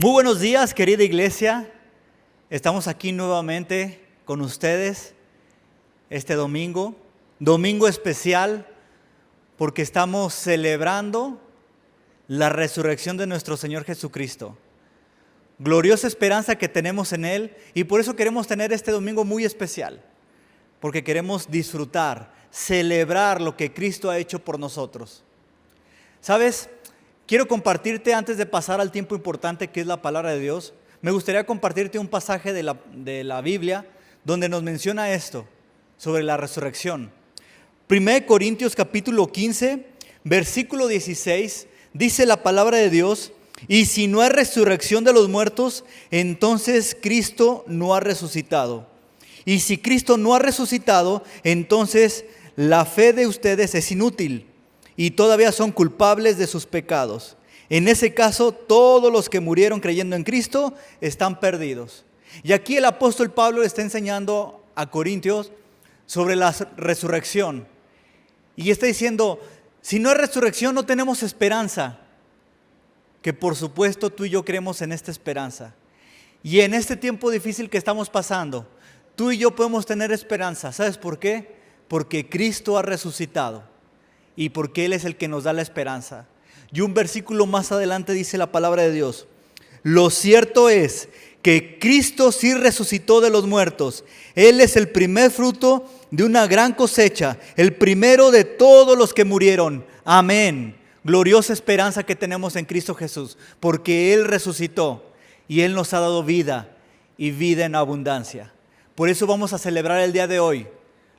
Muy buenos días, querida iglesia. Estamos aquí nuevamente con ustedes este domingo especial porque estamos celebrando la resurrección de nuestro Señor Jesucristo. Gloriosa esperanza que tenemos en Él, y por eso queremos tener este domingo muy especial, porque queremos disfrutar, celebrar lo que Cristo ha hecho por nosotros. ¿Sabes? Quiero compartirte, antes de pasar al tiempo importante que es la palabra de Dios, me gustaría compartirte un pasaje de la Biblia donde nos menciona esto, sobre la resurrección. 1 Corintios capítulo 15, versículo 16, dice la palabra de Dios: y si no hay resurrección de los muertos, entonces Cristo no ha resucitado. Y si Cristo no ha resucitado, entonces la fe de ustedes es inútil y todavía son culpables de sus pecados. En ese caso, todos los que murieron creyendo en Cristo están perdidos. Y aquí el apóstol Pablo le está enseñando a Corintios sobre la resurrección. Y está diciendo, si no hay resurrección no tenemos esperanza. Que por supuesto tú y yo creemos en esta esperanza. Y en este tiempo difícil que estamos pasando, tú y yo podemos tener esperanza. ¿Sabes por qué? Porque Cristo ha resucitado y porque Él es el que nos da la esperanza. Y un versículo más adelante dice la palabra de Dios: lo cierto es que Cristo sí resucitó de los muertos. Él es el primer fruto de una gran cosecha, el primero de todos los que murieron. Amén. Gloriosa esperanza que tenemos en Cristo Jesús, porque Él resucitó y Él nos ha dado vida y vida en abundancia. Por eso vamos a celebrar el día de hoy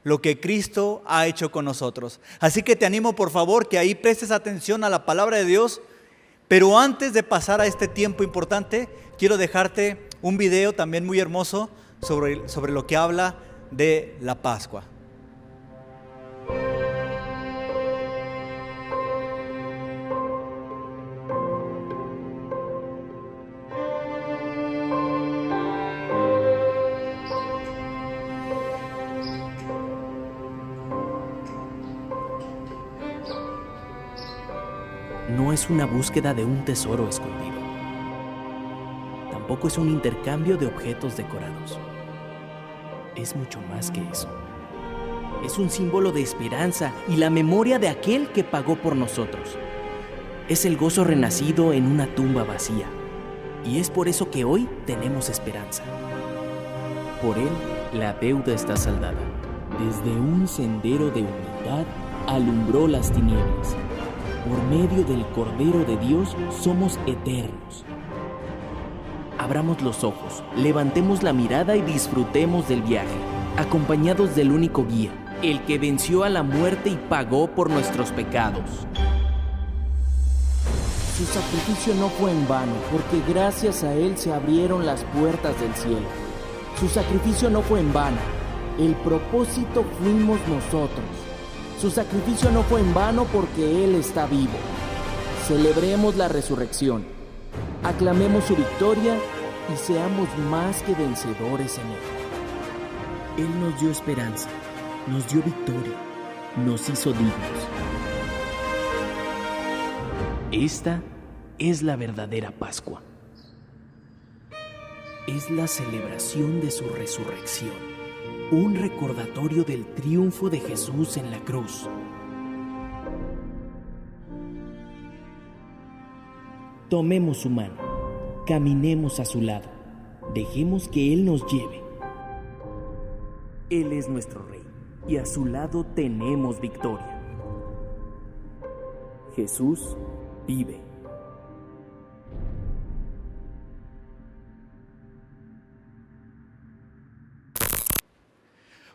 lo que Cristo ha hecho con nosotros. Así que te animo, por favor, que ahí prestes atención a la palabra de Dios. Pero antes de pasar a este tiempo importante, quiero dejarte un video también muy hermoso sobre lo que habla de la Pascua. No es una búsqueda de un tesoro escondido. Tampoco es un intercambio de objetos decorados. Es mucho más que eso. Es un símbolo de esperanza y la memoria de aquel que pagó por nosotros. Es el gozo renacido en una tumba vacía. Y es por eso que hoy tenemos esperanza. Por él, la deuda está saldada. Desde un sendero de humildad alumbró las tinieblas. Por medio del Cordero de Dios somos eternos. Abramos los ojos, levantemos la mirada y disfrutemos del viaje, acompañados del único guía, el que venció a la muerte y pagó por nuestros pecados. Su sacrificio no fue en vano, porque gracias a él se abrieron las puertas del cielo. Su sacrificio no fue en vano, el propósito fuimos nosotros. Su sacrificio no fue en vano porque Él está vivo. Celebremos la resurrección, aclamemos su victoria y seamos más que vencedores en Él. Él nos dio esperanza, nos dio victoria, nos hizo dignos. Esta es la verdadera Pascua. Es la celebración de su resurrección. Un recordatorio del triunfo de Jesús en la cruz. Tomemos su mano, caminemos a su lado, dejemos que Él nos lleve. Él es nuestro Rey y a su lado tenemos victoria. Jesús vive.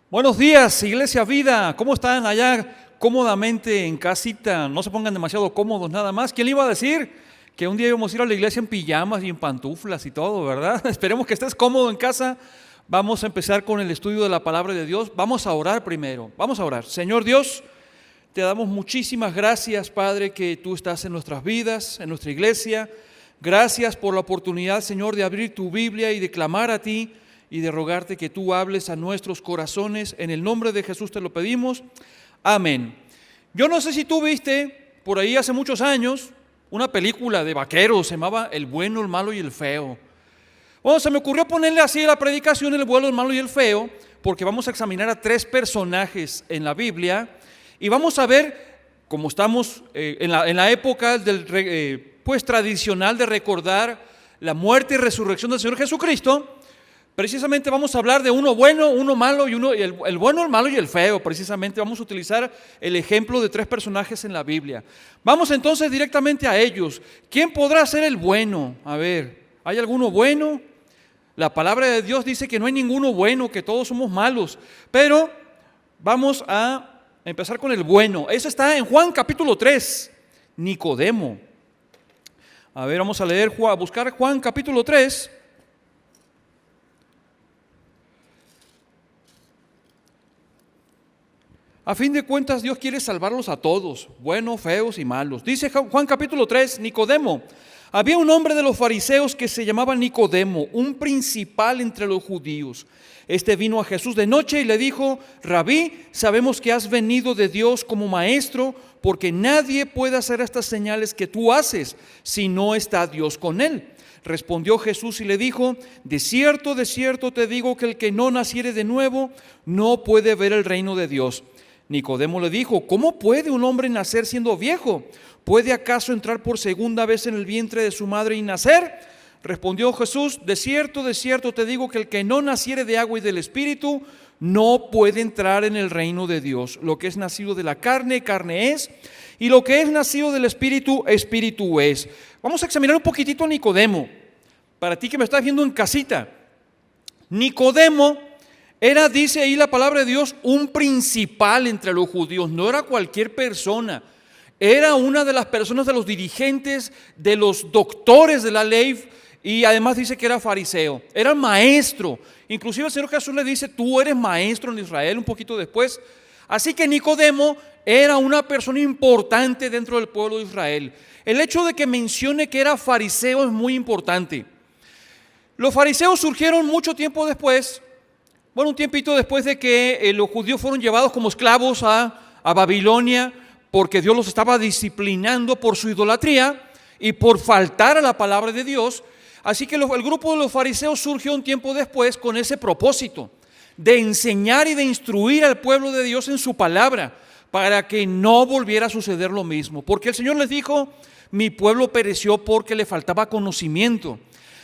Buenos días, Iglesia Vida. ¿Cómo están allá cómodamente en casita? No se pongan demasiado cómodos nada más. ¿Quién le iba a decir que un día íbamos a ir a la iglesia en pijamas y en pantuflas y todo, verdad? Esperemos que estés cómodo en casa. Vamos a empezar con el estudio de la palabra de Dios. Vamos a orar primero. Vamos a orar. Señor Dios, te damos muchísimas gracias, Padre, que tú estás en nuestras vidas, en nuestra iglesia. Gracias por la oportunidad, Señor, de abrir tu Biblia y de clamar a ti y de rogarte que tú hables a nuestros corazones. En el nombre de Jesús te lo pedimos. Amén. Yo no sé si tú viste por ahí hace muchos años una película de vaqueros, se llamaba El bueno, el malo y el feo. Bueno, se me ocurrió ponerle así a la predicación El bueno, el malo y el feo, porque vamos a examinar a 3 personajes en la Biblia y vamos a ver, como estamos en la época pues tradicional de recordar la muerte y resurrección del Señor Jesucristo, precisamente vamos a hablar de uno bueno, uno malo y el bueno, el malo y el feo. Precisamente vamos a utilizar el ejemplo de 3 personajes en la Biblia. Vamos entonces directamente a ellos. ¿Quién podrá ser el bueno? A ver, ¿hay alguno bueno? La palabra de Dios dice que no hay ninguno bueno, que todos somos malos. Pero vamos a empezar con el bueno. Eso está en Juan capítulo 3, Nicodemo. A ver, vamos a leer, a buscar Juan capítulo 3. A fin de cuentas, Dios quiere salvarlos a todos, buenos, feos y malos. Dice Juan capítulo 3, Nicodemo. Había un hombre de los fariseos que se llamaba Nicodemo, un principal entre los judíos. Este vino a Jesús de noche y le dijo: Rabí, sabemos que has venido de Dios como maestro, porque nadie puede hacer estas señales que tú haces si no está Dios con él. Respondió Jesús y le dijo: de cierto te digo que el que no naciere de nuevo no puede ver el reino de Dios. Nicodemo le dijo: ¿cómo puede un hombre nacer siendo viejo? ¿Puede acaso entrar por segunda vez en el vientre de su madre y nacer? Respondió Jesús: de cierto te digo que el que no naciere de agua y del Espíritu no puede entrar en el reino de Dios. Lo que es nacido de la carne, carne es, y lo que es nacido del Espíritu, Espíritu es. Vamos a examinar un poquitito a Nicodemo. Para ti que me estás viendo en casita, Nicodemo era, dice ahí la palabra de Dios, un principal entre los judíos. No era cualquier persona. Era una de las personas, de los dirigentes, de los doctores de la ley, y además dice que era fariseo. Era maestro. Inclusive el Señor Jesús le dice: tú eres maestro en Israel, un poquito después. Así que Nicodemo era una persona importante dentro del pueblo de Israel. El hecho de que mencione que era fariseo es muy importante. Los fariseos surgieron mucho tiempo después. Bueno, un tiempito después de que los judíos fueron llevados como esclavos a Babilonia, porque Dios los estaba disciplinando por su idolatría y por faltar a la palabra de Dios. Así que el grupo de los fariseos surgió un tiempo después con ese propósito de enseñar y de instruir al pueblo de Dios en su palabra, para que no volviera a suceder lo mismo. Porque el Señor les dijo: mi pueblo pereció porque le faltaba conocimiento.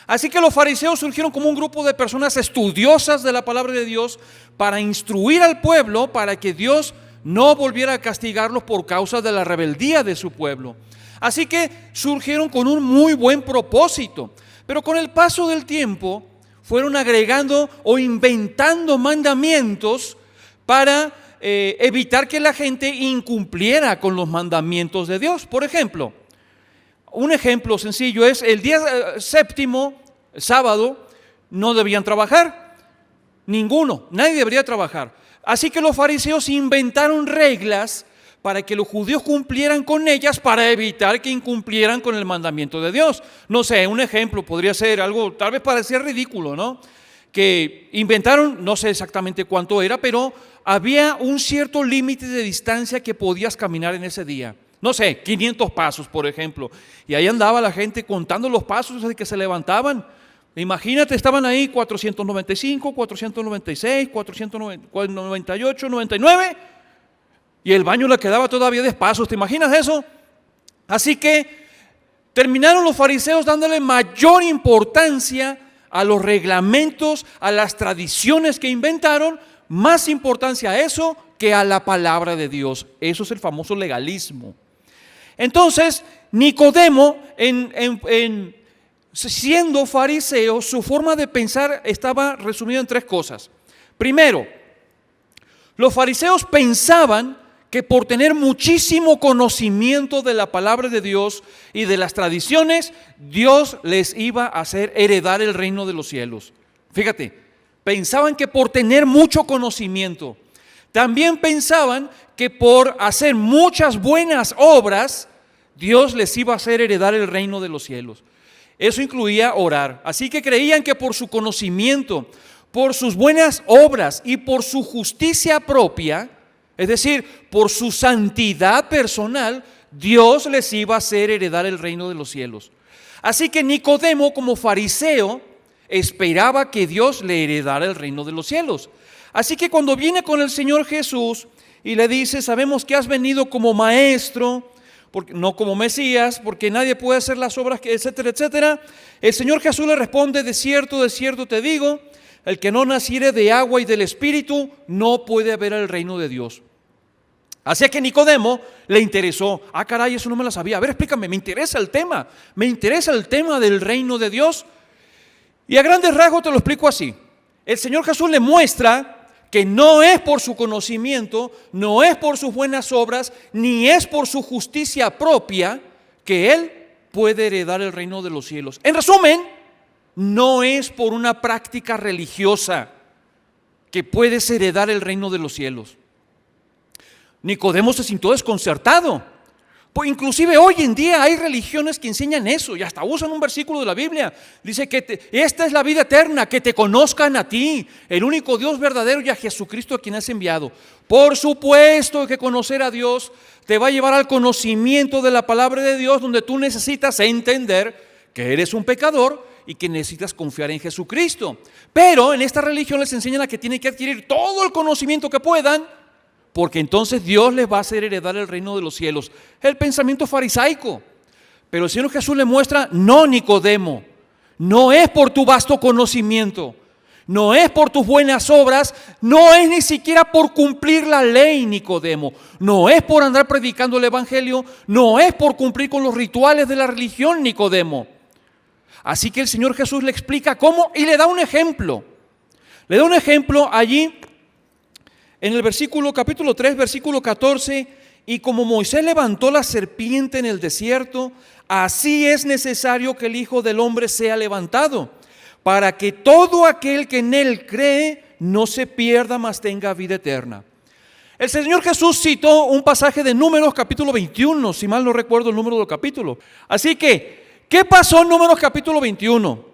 Así que los fariseos surgieron como un grupo de personas estudiosas de la palabra de Dios para instruir al pueblo, para que Dios no volviera a castigarlos por causa de la rebeldía de su pueblo. Así que surgieron con un muy buen propósito, pero con el paso del tiempo fueron agregando o inventando mandamientos para evitar que la gente incumpliera con los mandamientos de Dios. Por ejemplo, un ejemplo sencillo es el día séptimo, el sábado, no debían trabajar. Ninguno, nadie debería trabajar. Así que los fariseos inventaron reglas para que los judíos cumplieran con ellas, para evitar que incumplieran con el mandamiento de Dios. No sé, un ejemplo podría ser algo, tal vez parecía ridículo, ¿no? Que inventaron, no sé exactamente cuánto era, pero había un cierto límite de distancia que podías caminar en ese día. No sé, 500 pasos, por ejemplo. Y ahí andaba la gente contando los pasos desde que se levantaban. Imagínate, estaban ahí 495, 496, 498, 99, y el baño le quedaba todavía 10 pasos. ¿Te imaginas eso? Así que terminaron los fariseos dándole mayor importancia a los reglamentos, a las tradiciones que inventaron, más importancia a eso que a la palabra de Dios. Eso es el famoso legalismo. Entonces, Nicodemo, siendo fariseo, su forma de pensar estaba resumida en 3 cosas. Primero, los fariseos pensaban que por tener muchísimo conocimiento de la palabra de Dios y de las tradiciones, Dios les iba a hacer heredar el reino de los cielos. Fíjate, pensaban que por tener mucho conocimiento. También pensaban que por hacer muchas buenas obras, Dios les iba a hacer heredar el reino de los cielos. Eso incluía orar. Así que creían que por su conocimiento, por sus buenas obras y por su justicia propia, es decir, por su santidad personal, Dios les iba a hacer heredar el reino de los cielos. Así que Nicodemo, como fariseo, esperaba que Dios le heredara el reino de los cielos. Así que cuando viene con el Señor Jesús y le dice: sabemos que has venido como maestro, no como Mesías, porque nadie puede hacer las obras, etcétera, etcétera. El Señor Jesús le responde: de cierto te digo, el que no naciere de agua y del Espíritu no puede ver el reino de Dios. Así que Nicodemo le interesó. Caray, eso no me lo sabía. A ver, explícame, me interesa el tema del reino de Dios. Y a grandes rasgos te lo explico así. El Señor Jesús le muestra que no es por su conocimiento, no es por sus buenas obras, ni es por su justicia propia que Él puede heredar el reino de los cielos. En resumen, no es por una práctica religiosa que puedes heredar el reino de los cielos. Nicodemo se sintió desconcertado. Pues inclusive hoy en día hay religiones que enseñan eso y hasta usan un versículo de la Biblia. Dice que esta es la vida eterna, que te conozcan a ti, el único Dios verdadero, y a Jesucristo a quien has enviado. Por supuesto que conocer a Dios te va a llevar al conocimiento de la palabra de Dios, donde tú necesitas entender que eres un pecador y que necesitas confiar en Jesucristo. Pero en esta religión les enseñan a que tienen que adquirir todo el conocimiento que puedan, porque entonces Dios les va a hacer heredar el reino de los cielos. El pensamiento farisaico. Pero el Señor Jesús le muestra: no, Nicodemo, no es por tu vasto conocimiento, no es por tus buenas obras, no es ni siquiera por cumplir la ley, Nicodemo, no es por andar predicando el evangelio, no es por cumplir con los rituales de la religión, Nicodemo. Así que el Señor Jesús le explica cómo y le da un ejemplo. Le da un ejemplo allí en el capítulo 3, versículo 14: y como Moisés levantó la serpiente en el desierto, así es necesario que el Hijo del Hombre sea levantado, para que todo aquel que en él cree no se pierda, mas tenga vida eterna. El Señor Jesús citó un pasaje de Números capítulo 21, si mal no recuerdo el número del capítulo. Así que, ¿qué pasó en Números capítulo 21?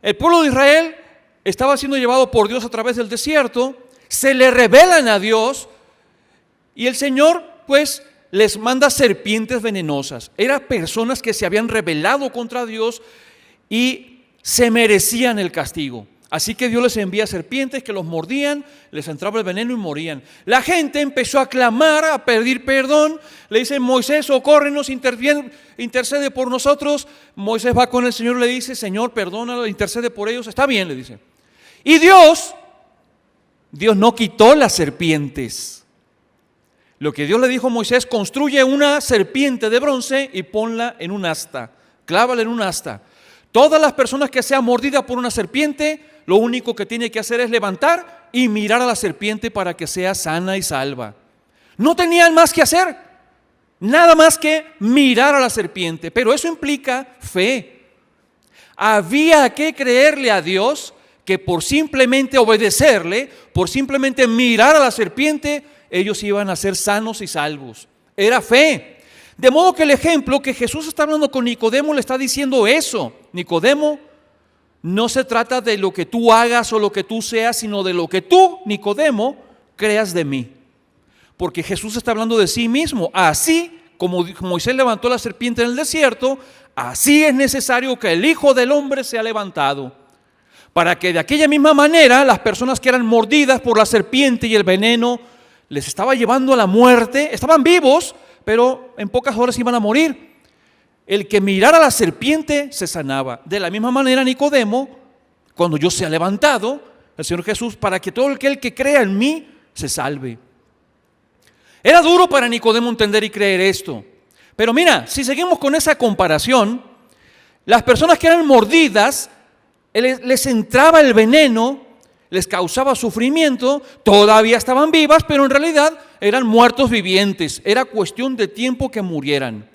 El pueblo de Israel estaba siendo llevado por Dios a través del desierto. Se le rebelan a Dios y el Señor pues les manda serpientes venenosas. Eran personas que se habían rebelado contra Dios y se merecían el castigo. Así que Dios les envía serpientes que los mordían, les entraba el veneno y morían. La gente empezó a clamar, a pedir perdón. Le dicen: Moisés, socórrenos, intercede por nosotros. Moisés va con el Señor y le dice: Señor, perdónalo, intercede por ellos. Está bien, le dice. Y Dios no quitó las serpientes. Lo que Dios le dijo a Moisés: construye una serpiente de bronce y ponla en un asta, clávala en un asta. Todas las personas que sean mordidas por una serpiente, lo único que tiene que hacer es levantar y mirar a la serpiente para que sea sana y salva. No tenían más que hacer, nada más que mirar a la serpiente, pero eso implica fe. Había que creerle a Dios que por simplemente obedecerle, por simplemente mirar a la serpiente, ellos iban a ser sanos y salvos. Era fe. De modo que el ejemplo que Jesús está hablando con Nicodemo le está diciendo eso: Nicodemo, no se trata de lo que tú hagas o lo que tú seas, sino de lo que tú, Nicodemo, creas de mí. Porque Jesús está hablando de sí mismo. Así como Moisés levantó la serpiente en el desierto, así es necesario que el Hijo del Hombre sea levantado, para que de aquella misma manera las personas que eran mordidas por la serpiente y el veneno les estaba llevando a la muerte, estaban vivos, pero en pocas horas iban a morir. El que mirara a la serpiente se sanaba. De la misma manera, Nicodemo, cuando yo sea levantado, el Señor Jesús, para que todo aquel que crea en mí se salve. Era duro para Nicodemo entender y creer esto. Pero mira, si seguimos con esa comparación, las personas que eran mordidas, les entraba el veneno, les causaba sufrimiento, todavía estaban vivas, pero en realidad eran muertos vivientes. Era cuestión de tiempo que murieran.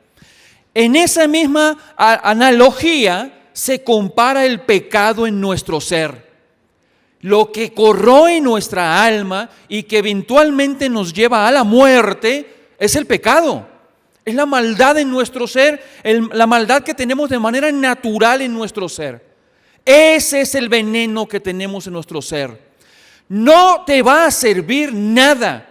En esa misma analogía se compara el pecado en nuestro ser. Lo que corroe nuestra alma y que eventualmente nos lleva a la muerte es el pecado. Es la maldad en nuestro ser, la maldad que tenemos de manera natural en nuestro ser. Ese es el veneno que tenemos en nuestro ser. No te va a servir nada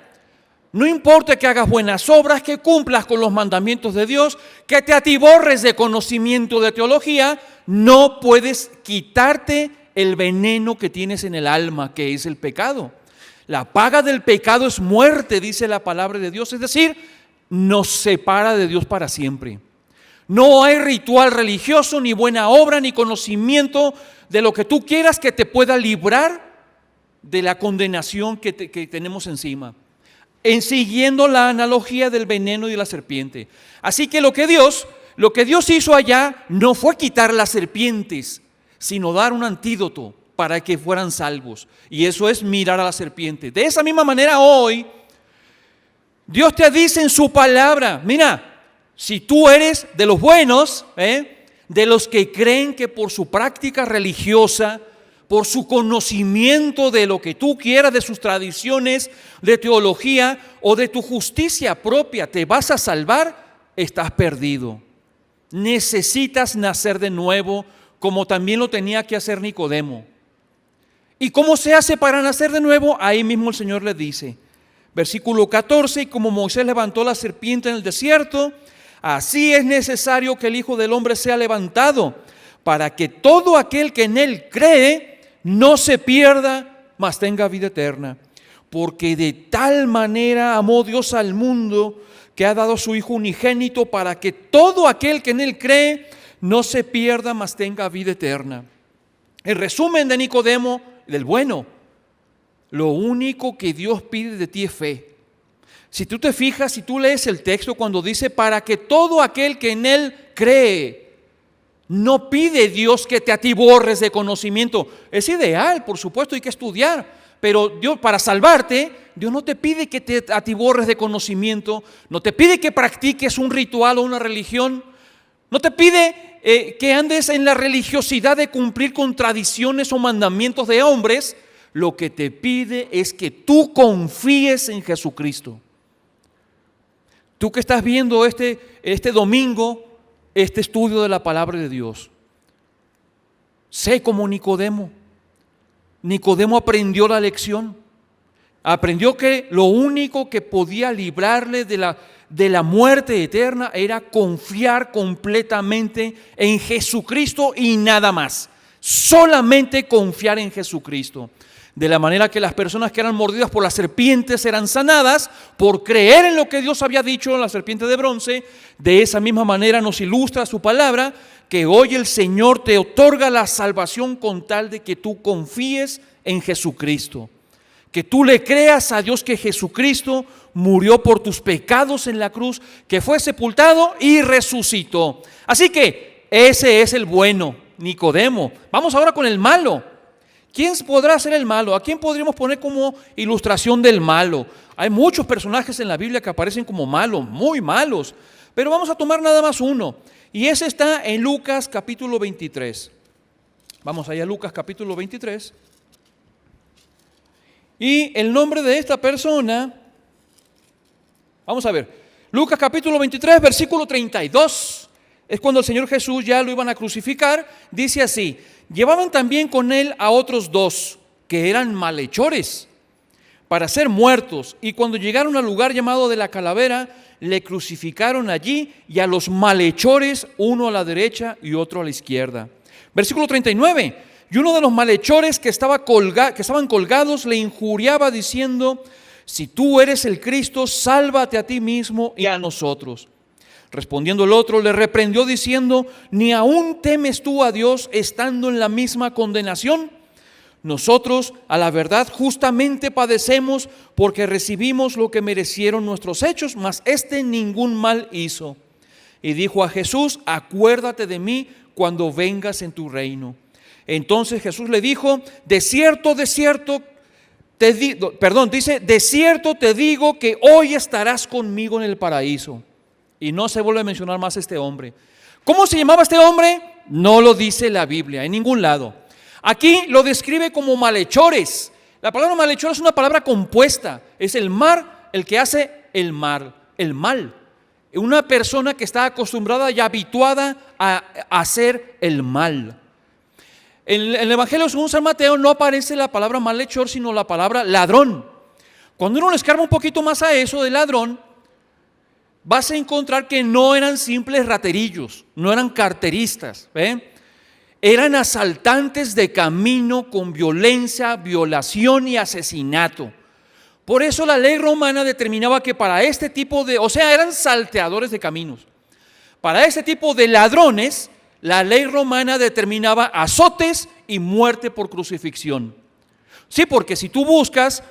No importa que hagas buenas obras, que cumplas con los mandamientos de Dios, que te atiborres de conocimiento de teología, no puedes quitarte el veneno que tienes en el alma, que es el pecado. La paga del pecado es muerte, dice la palabra de Dios, es decir, nos separa de Dios para siempre. No hay ritual religioso, ni buena obra, ni conocimiento de lo que tú quieras que te pueda librar de la condenación que tenemos encima, en siguiendo la analogía del veneno y de la serpiente. Así que lo que Dios hizo allá no fue quitar las serpientes, sino dar un antídoto para que fueran salvos. Y eso es mirar a la serpiente. De esa misma manera hoy, Dios te dice en su palabra, mira, si tú eres de los buenos, de los que creen que por su práctica religiosa, por su conocimiento de lo que tú quieras, de sus tradiciones, de teología o de tu justicia propia, te vas a salvar, estás perdido. Necesitas nacer de nuevo, como también lo tenía que hacer Nicodemo. ¿Y cómo se hace para nacer de nuevo? Ahí mismo el Señor le dice, versículo 14, y como Moisés levantó la serpiente en el desierto, así es necesario que el Hijo del Hombre sea levantado, para que todo aquel que en él cree no se pierda, mas tenga vida eterna. Porque de tal manera amó Dios al mundo, que ha dado a su Hijo unigénito, para que todo aquel que en él cree no se pierda, mas tenga vida eterna. El resumen de Nicodemo, del bueno, lo único que Dios pide de ti es fe. Si tú te fijas, si tú lees el texto cuando dice para que todo aquel que en él cree, no pide Dios que te atiborres de conocimiento. Es ideal, por supuesto, hay que estudiar, pero Dios, para salvarte, Dios no te pide que te atiborres de conocimiento, no te pide que practiques un ritual o una religión, no te pide que andes en la religiosidad de cumplir con tradiciones o mandamientos de hombres. Lo que te pide es que tú confíes en Jesucristo. Tú que estás viendo este domingo este estudio de la palabra de Dios, sé como Nicodemo. Nicodemo aprendió la lección. Aprendió que lo único que podía librarle de la muerte eterna era confiar completamente en Jesucristo y nada más. Solamente confiar en Jesucristo. De la manera que las personas que eran mordidas por las serpientes eran sanadas por creer en lo que Dios había dicho en la serpiente de bronce. De esa misma manera nos ilustra su palabra, que hoy el Señor te otorga la salvación con tal de que tú confíes en Jesucristo. Que tú le creas a Dios que Jesucristo murió por tus pecados en la cruz, que fue sepultado y resucitó. Así que ese es el bueno, Nicodemo. Vamos ahora con el malo. ¿Quién podrá ser el malo? ¿A quién podríamos poner como ilustración del malo? Hay muchos personajes en la Biblia que aparecen como malos, muy malos, pero vamos a tomar nada más uno, y ese está en Lucas capítulo 23. Vamos allá a Lucas capítulo 23. Y el nombre de esta persona, vamos a ver, Lucas capítulo 23, versículo 32, es cuando el Señor Jesús ya lo iban a crucificar. Dice así: llevaban también con él a otros dos que eran malhechores para ser muertos, y cuando llegaron al lugar llamado de la Calavera, le crucificaron allí, y a los malhechores, uno a la derecha y otro a la izquierda. Versículo 39, y uno de los malhechores que estaban colgados le injuriaba diciendo: si tú eres el Cristo, sálvate a ti mismo y a nosotros. Respondiendo el otro, le reprendió diciendo: ¿ni aún temes tú a Dios estando en la misma condenación? Nosotros, a la verdad, justamente padecemos porque recibimos lo que merecieron nuestros hechos, mas este ningún mal hizo. Y dijo a Jesús: acuérdate de mí cuando vengas en tu reino. Entonces Jesús le dijo: de cierto te digo que hoy estarás conmigo en el paraíso. Y no se vuelve a mencionar más este hombre. ¿Cómo se llamaba este hombre? No lo dice la Biblia en ningún lado. Aquí lo describe como malhechores. La palabra malhechor es una palabra compuesta. Es el mar el que hace el mal. Una persona que está acostumbrada y habituada a hacer el mal. En el Evangelio según San Mateo no aparece la palabra malhechor, sino la palabra ladrón. Cuando uno le escarba un poquito más a eso del ladrón, vas a encontrar que no eran simples raterillos, no eran carteristas, eran asaltantes de camino con violencia, violación y asesinato. Por eso la ley romana determinaba que para este tipo de, eran salteadores de caminos. Para este tipo de ladrones, la ley romana determinaba azotes y muerte por crucifixión. Sí, porque si tú buscas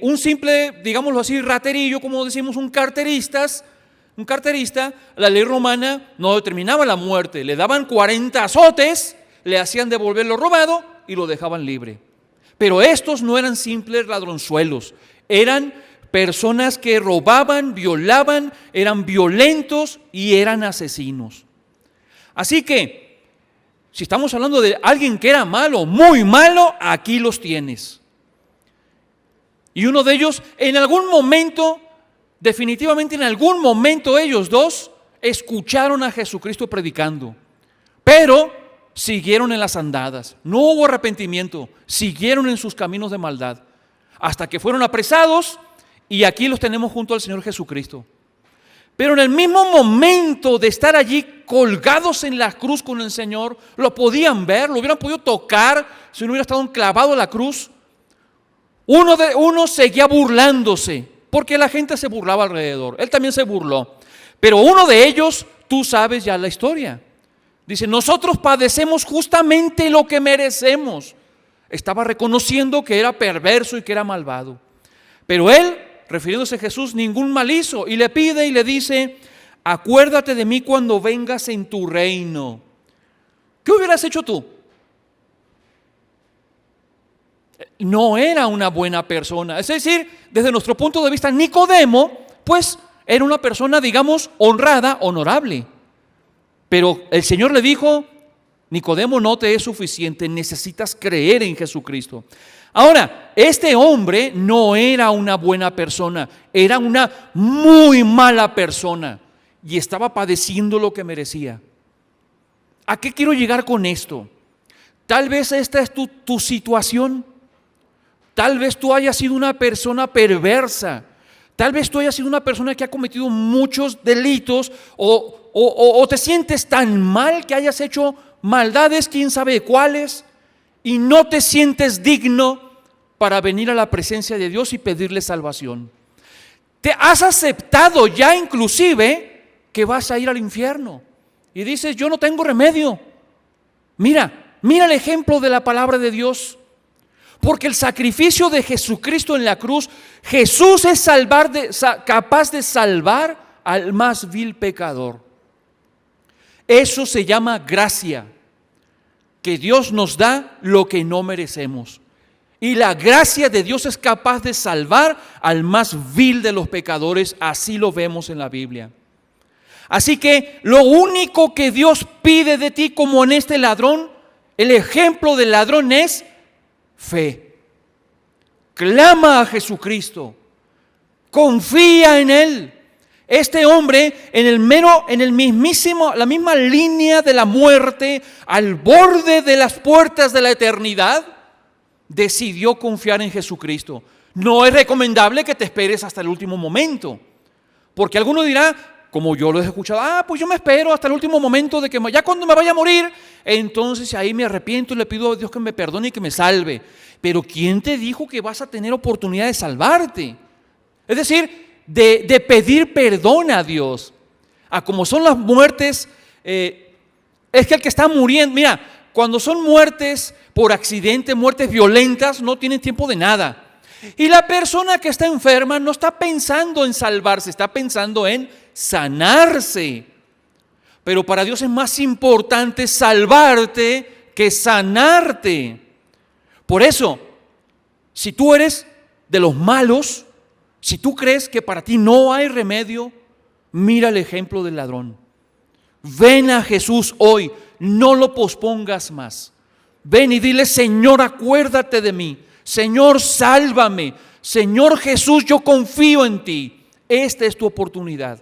un simple, digámoslo así, raterillo, como decimos, un carterista, la ley romana no determinaba la muerte. Le daban 40 azotes, le hacían devolver lo robado y lo dejaban libre. Pero estos no eran simples ladronzuelos, eran personas que robaban, violaban, eran violentos y eran asesinos. Así que, si estamos hablando de alguien que era malo, muy malo, aquí los tienes. Y uno de ellos, en algún momento, definitivamente en algún momento ellos dos escucharon a Jesucristo predicando, pero siguieron en las andadas, no hubo arrepentimiento, siguieron en sus caminos de maldad, hasta que fueron apresados y aquí los tenemos junto al Señor Jesucristo. Pero en el mismo momento de estar allí colgados en la cruz con el Señor, lo podían ver, lo hubieran podido tocar si no hubiera estado clavado a la cruz. Uno seguía burlándose, porque la gente se burlaba alrededor, él también se burló. Pero uno de ellos, tú sabes ya la historia. Dice, nosotros padecemos justamente lo que merecemos. Estaba reconociendo que era perverso y que era malvado. Pero él, refiriéndose a Jesús, ningún mal hizo, y le pide y le dice, acuérdate de mí cuando vengas en tu reino. ¿Qué hubieras hecho tú? No era una buena persona. Es decir, desde nuestro punto de vista, Nicodemo, pues era una persona, digamos, honrada, honorable. Pero el Señor le dijo, Nicodemo, no te es suficiente, necesitas creer en Jesucristo. Ahora, este hombre no era una buena persona, era una muy mala persona y estaba padeciendo lo que merecía. ¿A qué quiero llegar con esto? Tal vez esta es tu situación. Tal vez tú hayas sido una persona perversa. Tal vez tú hayas sido una persona que ha cometido muchos delitos o te sientes tan mal que hayas hecho maldades, quién sabe cuáles, y no te sientes digno para venir a la presencia de Dios y pedirle salvación. Te has aceptado ya inclusive que vas a ir al infierno y dices, yo no tengo remedio. Mira el ejemplo de la palabra de Dios. Porque el sacrificio de Jesucristo en la cruz, Jesús es capaz de salvar al más vil pecador. Eso se llama gracia, que Dios nos da lo que no merecemos. Y la gracia de Dios es capaz de salvar al más vil de los pecadores, así lo vemos en la Biblia. Así que lo único que Dios pide de ti, como en este ladrón, el ejemplo del ladrón es fe. Clama a Jesucristo, confía en Él. Este hombre la misma línea de la muerte, al borde de las puertas de la eternidad, decidió confiar en Jesucristo. No es recomendable que te esperes hasta el último momento, porque alguno dirá, como yo lo he escuchado, pues yo me espero hasta el último momento de que ya cuando me vaya a morir, entonces ahí me arrepiento y le pido a Dios que me perdone y que me salve. Pero ¿quién te dijo que vas a tener oportunidad de salvarte? Es decir, de pedir perdón a Dios. Como son las muertes, es que el que está muriendo, mira, cuando son muertes por accidente, muertes violentas, no tienen tiempo de nada. Y la persona que está enferma no está pensando en salvarse, está pensando en sanarse. Pero para Dios es más importante salvarte que sanarte. Por eso, si tú eres de los malos, si tú crees que para ti no hay remedio, mira el ejemplo del ladrón. Ven a Jesús hoy, no lo pospongas más. Ven y dile, Señor, acuérdate de mí. Señor, sálvame. Señor Jesús, yo confío en ti. Esta es tu oportunidad.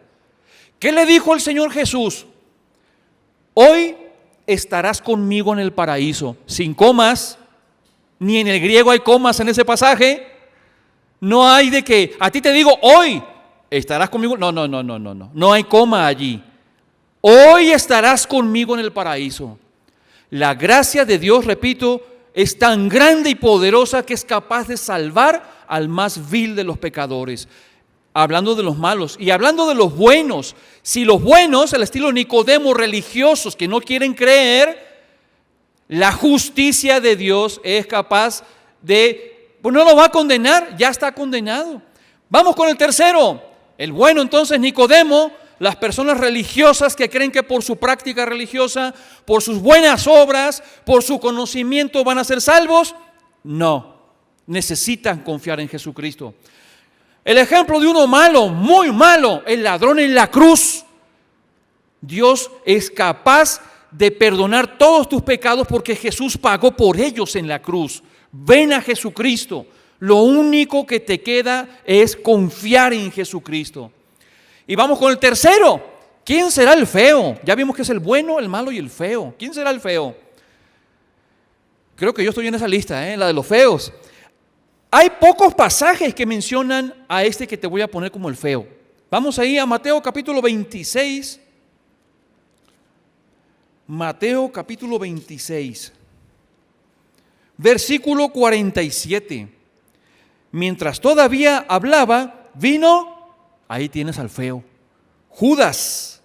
¿Qué le dijo el Señor Jesús? Hoy estarás conmigo en el paraíso. Sin comas, ni en el griego hay comas en ese pasaje. No hay de que a ti te digo hoy estarás conmigo. No. No hay coma allí. Hoy estarás conmigo en el paraíso. La gracia de Dios, repito, es tan grande y poderosa que es capaz de salvar al más vil de los pecadores. Hablando de los malos y hablando de los buenos. Si los buenos, al estilo Nicodemo, religiosos que no quieren creer, la justicia de Dios es capaz de, pues no lo va a condenar, ya está condenado. Vamos con el tercero. El bueno entonces, Nicodemo, las personas religiosas que creen que por su práctica religiosa, por sus buenas obras, por su conocimiento van a ser salvos. No, necesitan confiar en Jesucristo. El ejemplo de uno malo, muy malo, el ladrón en la cruz. Dios es capaz de perdonar todos tus pecados porque Jesús pagó por ellos en la cruz. Ven a Jesucristo. Lo único que te queda es confiar en Jesucristo. Y vamos con el tercero. ¿Quién será el feo? Ya vimos que es el bueno, el malo y el feo. ¿Quién será el feo? Creo que yo estoy en esa lista, la de los feos. Hay pocos pasajes que mencionan a este que te voy a poner como el feo. Vamos ahí a Mateo capítulo 26. Mateo capítulo 26, versículo 47. Mientras todavía hablaba, vino, ahí tienes al feo, Judas.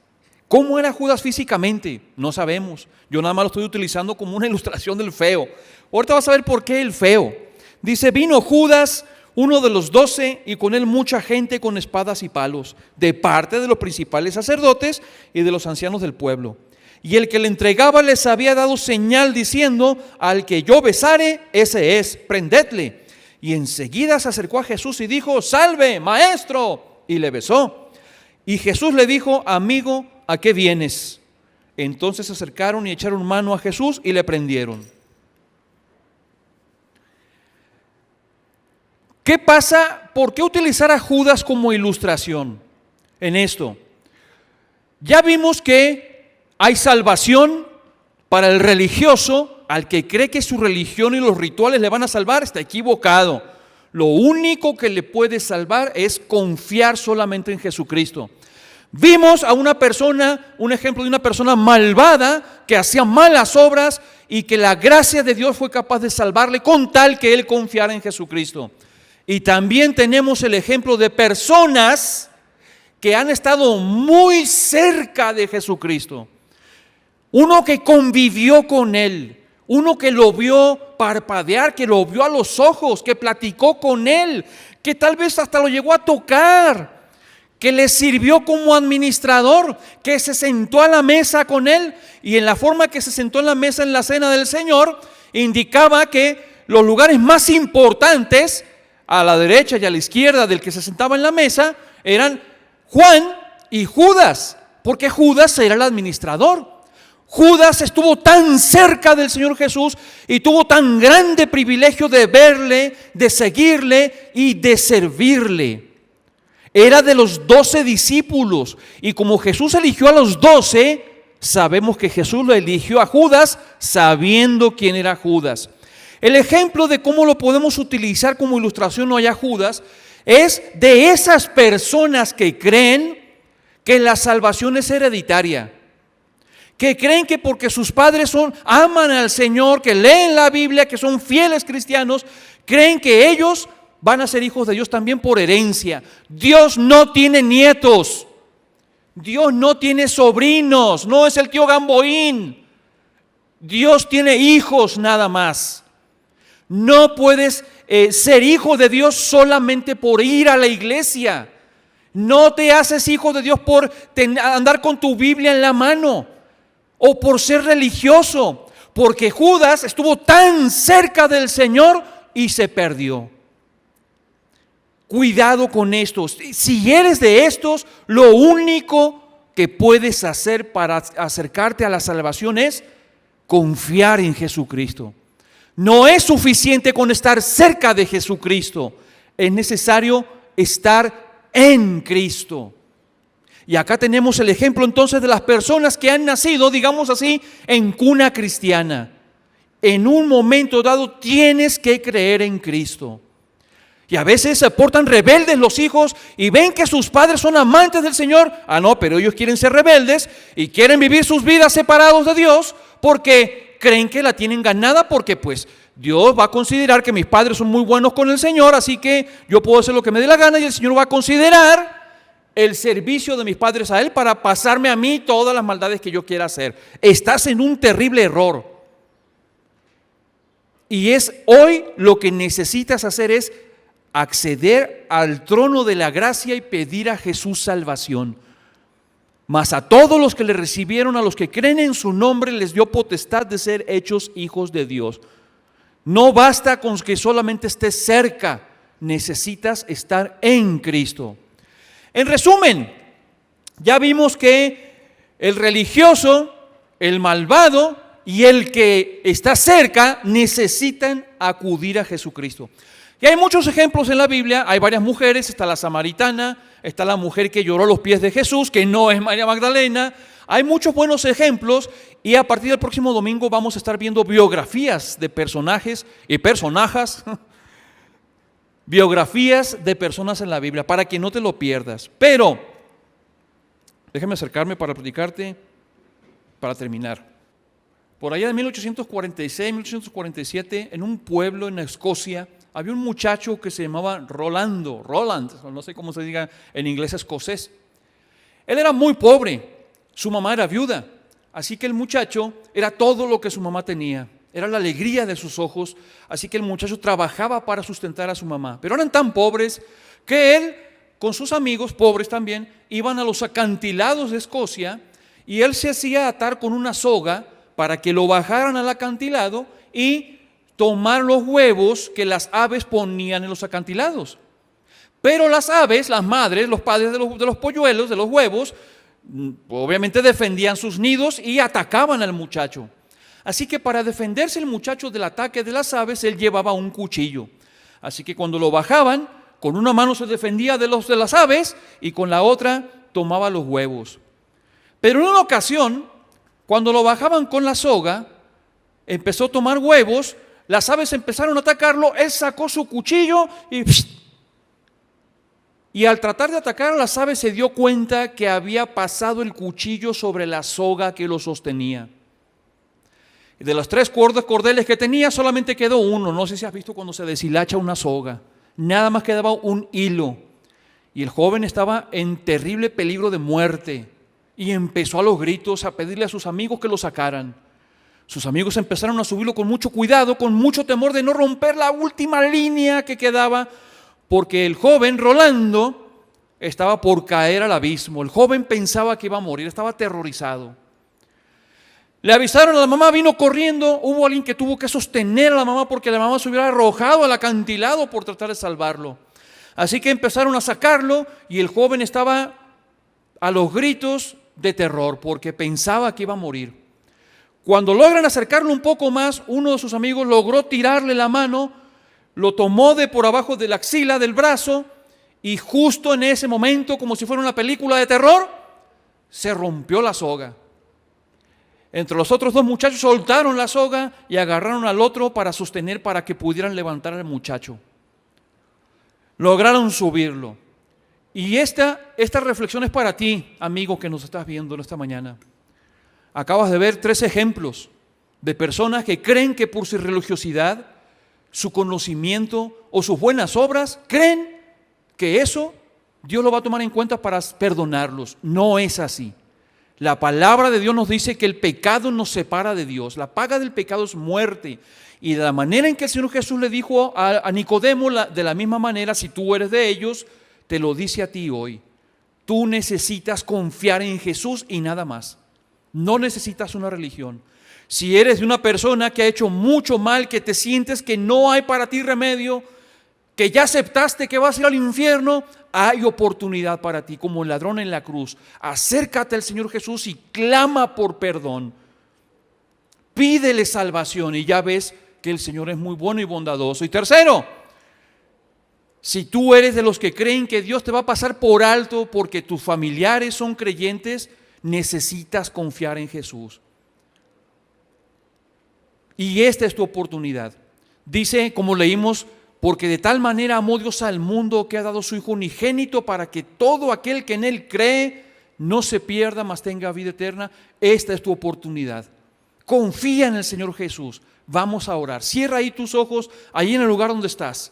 ¿Cómo era Judas físicamente? No sabemos. Yo nada más lo estoy utilizando como una ilustración del feo. Ahorita vas a ver por qué el feo. Dice, vino Judas, uno de los 12, y con él mucha gente con espadas y palos, de parte de los principales sacerdotes y de los ancianos del pueblo. Y el que le entregaba les había dado señal diciendo, al que yo besare, ese es, prendedle. Y enseguida se acercó a Jesús y dijo, salve, maestro, y le besó. Y Jesús le dijo, amigo, ¿a qué vienes? Entonces se acercaron y echaron mano a Jesús y le prendieron. ¿Qué pasa? ¿Por qué utilizar a Judas como ilustración en esto? Ya vimos que hay salvación para el religioso. Al que cree que su religión y los rituales le van a salvar, está equivocado. Lo único que le puede salvar es confiar solamente en Jesucristo. Vimos a una persona, un ejemplo de una persona malvada que hacía malas obras y que la gracia de Dios fue capaz de salvarle con tal que él confiara en Jesucristo. Y también tenemos el ejemplo de personas que han estado muy cerca de Jesucristo. Uno que convivió con él, uno que lo vio parpadear, que lo vio a los ojos, que platicó con él, que tal vez hasta lo llegó a tocar, que le sirvió como administrador, que se sentó a la mesa con él, y en la forma que se sentó en la mesa en la cena del Señor, indicaba que los lugares más importantes, a la derecha y a la izquierda del que se sentaba en la mesa, eran Juan y Judas, porque Judas era el administrador. Judas estuvo tan cerca del Señor Jesús y tuvo tan grande privilegio de verle, de seguirle y de servirle. Era de los 12 discípulos, y como Jesús eligió a los 12, sabemos que Jesús lo eligió a Judas sabiendo quién era Judas. El ejemplo de cómo lo podemos utilizar como ilustración hoy a Judas es de esas personas que creen que la salvación es hereditaria, que creen que porque sus padres aman al Señor, que leen la Biblia, que son fieles cristianos, creen que ellos van a ser hijos de Dios también por herencia. Dios no tiene nietos, Dios no tiene sobrinos, no es el tío Gamboín. Dios tiene hijos nada más. No puedes ser hijo de Dios solamente por ir a la iglesia. No te haces hijo de Dios por andar con tu Biblia en la mano o por ser religioso, porque Judas estuvo tan cerca del Señor y se perdió. Cuidado con estos. Si eres de estos, lo único que puedes hacer para acercarte a la salvación es confiar en Jesucristo. No es suficiente con estar cerca de Jesucristo, es necesario estar en Cristo. Y acá tenemos el ejemplo entonces de las personas que han nacido, digamos así, en cuna cristiana. En un momento dado tienes que creer en Cristo. Y a veces se portan rebeldes los hijos y ven que sus padres son amantes del Señor. Ah, no, pero ellos quieren ser rebeldes y quieren vivir sus vidas separados de Dios porque creen que la tienen ganada, porque pues Dios va a considerar que mis padres son muy buenos con el Señor, así que yo puedo hacer lo que me dé la gana y el Señor va a considerar el servicio de mis padres a Él para pasarme a mí todas las maldades que yo quiera hacer. Estás en un terrible error. Y hoy lo que necesitas hacer es acceder al trono de la gracia y pedir a Jesús salvación. Mas a todos los que le recibieron, a los que creen en su nombre, les dio potestad de ser hechos hijos de Dios. No basta con que solamente estés cerca, necesitas estar en Cristo. En resumen, ya vimos que el religioso, el malvado y el que está cerca necesitan acudir a Jesucristo. Y hay muchos ejemplos en la Biblia, hay varias mujeres, está la samaritana, está la mujer que lloró a los pies de Jesús, que no es María Magdalena. Hay muchos buenos ejemplos y a partir del próximo domingo vamos a estar viendo biografías de personajes y personajes, biografías de personas en la Biblia, para que no te lo pierdas. Pero, déjame acercarme para platicarte, para terminar. Por allá de 1846, 1847, en un pueblo en Escocia, había un muchacho que se llamaba Roland, no sé cómo se diga en inglés escocés. Él era muy pobre, su mamá era viuda, así que el muchacho era todo lo que su mamá tenía, era la alegría de sus ojos, así que el muchacho trabajaba para sustentar a su mamá. Pero eran tan pobres que él, con sus amigos, pobres también, iban a los acantilados de Escocia y él se hacía atar con una soga para que lo bajaran al acantilado y tomar los huevos que las aves ponían en los acantilados. Pero las aves, las madres, los padres de los polluelos, de los huevos, obviamente defendían sus nidos y atacaban al muchacho. Así que para defenderse el muchacho del ataque de las aves, él llevaba un cuchillo. Así que cuando lo bajaban, con una mano se defendía de las aves y con la otra tomaba los huevos. Pero en una ocasión, cuando lo bajaban con la soga, empezó a tomar huevos, las aves empezaron a atacarlo, él sacó su cuchillo y al tratar de atacar a las aves se dio cuenta que había pasado el cuchillo sobre la soga que lo sostenía. De los 3 cordeles que tenía solamente quedó uno. No sé si has visto cuando se deshilacha una soga, nada más quedaba un hilo y el joven estaba en terrible peligro de muerte y empezó a los gritos a pedirle a sus amigos que lo sacaran. Sus amigos empezaron a subirlo con mucho cuidado, con mucho temor de no romper la última línea que quedaba, porque el joven Rolando estaba por caer al abismo. El joven pensaba que iba a morir, estaba aterrorizado. Le avisaron a la mamá, vino corriendo, hubo alguien que tuvo que sostener a la mamá porque la mamá se hubiera arrojado al acantilado por tratar de salvarlo. Así que empezaron a sacarlo y el joven estaba a los gritos de terror porque pensaba que iba a morir. Cuando logran acercarlo un poco más, uno de sus amigos logró tirarle la mano, lo tomó de por abajo de la axila del brazo y justo en ese momento, como si fuera una película de terror, se rompió la soga. Entre los otros 2 muchachos soltaron la soga y agarraron al otro para sostener para que pudieran levantar al muchacho. Lograron subirlo. Y esta reflexión es para ti, amigo que nos estás viendo en esta mañana. Acabas de ver 3 ejemplos de personas que creen que por su religiosidad, su conocimiento o sus buenas obras, creen que eso Dios lo va a tomar en cuenta para perdonarlos. No es así. La palabra de Dios nos dice que el pecado nos separa de Dios. La paga del pecado es muerte. Y de la manera en que el Señor Jesús le dijo a Nicodemo, de la misma manera, si tú eres de ellos, te lo dice a ti hoy. Tú necesitas confiar en Jesús y nada más. No necesitas una religión. Si eres de una persona que ha hecho mucho mal, que te sientes que no hay para ti remedio, que ya aceptaste que vas a ir al infierno, hay oportunidad para ti, como el ladrón en la cruz. Acércate al Señor Jesús y clama por perdón. Pídele salvación y ya ves que el Señor es muy bueno y bondadoso. Y tercero, si tú eres de los que creen que Dios te va a pasar por alto porque tus familiares son creyentes, necesitas confiar en Jesús. Y esta es tu oportunidad. Dice, como leímos, Porque de tal manera amó Dios al mundo que ha dado su Hijo unigénito para que todo aquel que en Él cree no se pierda, mas tenga vida eterna. Esta es tu oportunidad. Confía en el Señor Jesús. Vamos a orar. Cierra ahí tus ojos, ahí en el lugar donde estás.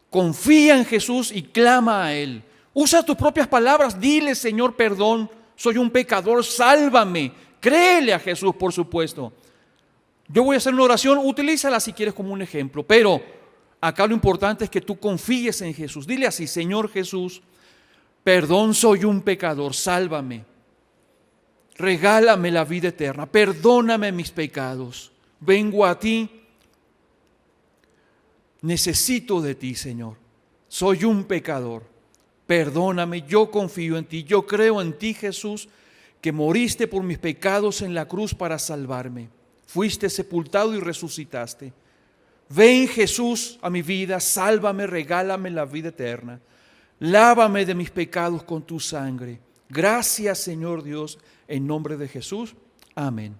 Confía en Jesús y clama a Él. Usa tus propias palabras. Dile: Señor, perdón, soy un pecador, sálvame. Créele a Jesús, por supuesto. Yo voy a hacer una oración, utilízala si quieres como un ejemplo, pero acá lo importante es que tú confíes en Jesús. Dile así: Señor Jesús, perdón, soy un pecador, sálvame. Regálame la vida eterna, perdóname mis pecados. Vengo a ti, necesito de ti, Señor. Soy un pecador, perdóname, yo confío en ti, yo creo en ti, Jesús, que moriste por mis pecados en la cruz para salvarme. Fuiste sepultado y resucitaste. Ven, Jesús, a mi vida, sálvame, regálame la vida eterna. Lávame de mis pecados con tu sangre. Gracias, Señor Dios, en nombre de Jesús. Amén.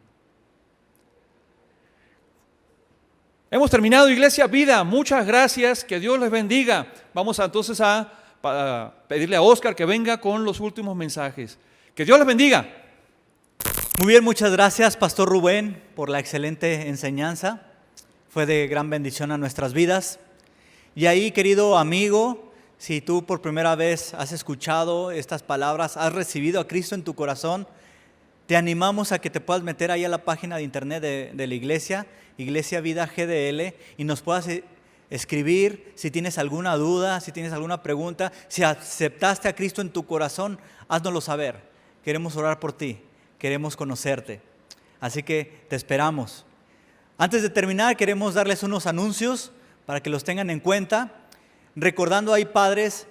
Hemos terminado, Iglesia Vida. Muchas gracias, que Dios les bendiga. Vamos entonces a pedirle a Oscar que venga con los últimos mensajes. Que Dios les bendiga. Muy bien, muchas gracias, Pastor Rubén, por la excelente enseñanza. Fue de gran bendición a nuestras vidas. Y ahí, querido amigo, si tú por primera vez has escuchado estas palabras, has recibido a Cristo en tu corazón, te animamos a que te puedas meter ahí a la página de internet de la iglesia, Iglesia Vida GDL, y nos puedas escribir si tienes alguna duda, si tienes alguna pregunta. Si aceptaste a Cristo en tu corazón, háznoslo saber. Queremos orar por ti, queremos conocerte. Así que te esperamos. Antes de terminar, queremos darles unos anuncios para que los tengan en cuenta. Recordando ahí, padres,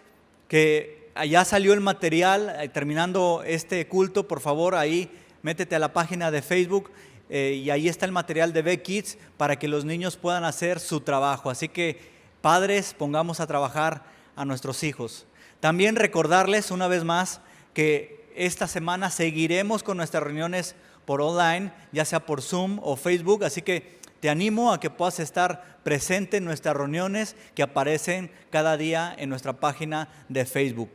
que allá salió el material. Terminando este culto, por favor, ahí métete a la página de Facebook y ahí está el material de B-Kids para que los niños puedan hacer su trabajo. Así que, padres, pongamos a trabajar a nuestros hijos. También recordarles una vez más que esta semana seguiremos con nuestras reuniones por online, ya sea por Zoom o Facebook, así que te animo a que puedas estar presente en nuestras reuniones que aparecen cada día en nuestra página de Facebook.